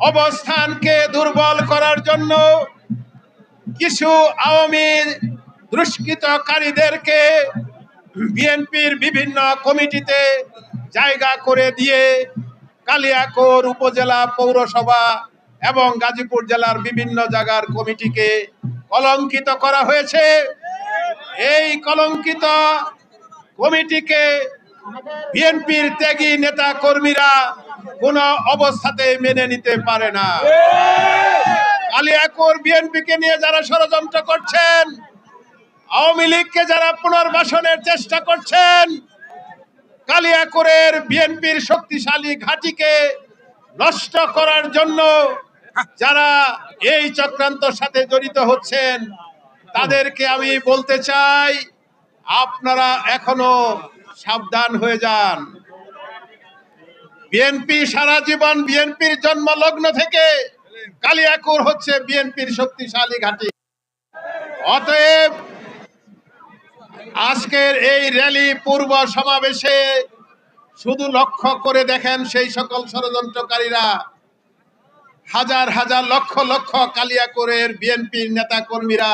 অবস্থানকে দুর্বল করার জন্য কিছু আওয়ামী দুষ্কৃতকারীদেরকে বিএনপির বিভিন্ন কমিটিতে জায়গা করে দিয়ে কালিয়াকৈর উপজেলা পৌরসভা এবং গাজীপুর জেলার বিভিন্ন জায়গার কমিটিকে কলঙ্কিত করা হয়েছে। এই কলঙ্কিত কমিটিকে বিএনপির ত্যাগী নেতা কর্মীরা কোন অবস্থাতে মেনে নিতে পারে না। কালিয়াকৈর বিএনপিকে নিয়ে যারা ষড়যন্ত্র করছেন, আওয়ামী লীগকে যারা পুনর্বাসনের চেষ্টা করছেন, কালিয়াকৈরের বিএনপির শক্তিশালী ঘাঁটিকে নষ্ট করার জন্য যারা এই চক্রান্তের সাথে জড়িত হচ্ছেন, তাদেরকে আমি বলতে চাই, আপনারা এখনো সাবধান হয়ে যান। বিএনপি সারা জীবন, বিএনপির জন্মলগ্ন থেকে কালিয়াকৈর হচ্ছে বিএনপির শক্তিশালী ঘাঁটি। অতএব আজকের এই র্যালি পূর্ব সমাবেশে শুধু লক্ষ্য করে দেখেন সেই সকল ষড়যন্ত্রকারীরা হাজার হাজার লক্ষ লক্ষ কালিয়াকৈরের বিএনপির নেতা কর্মীরা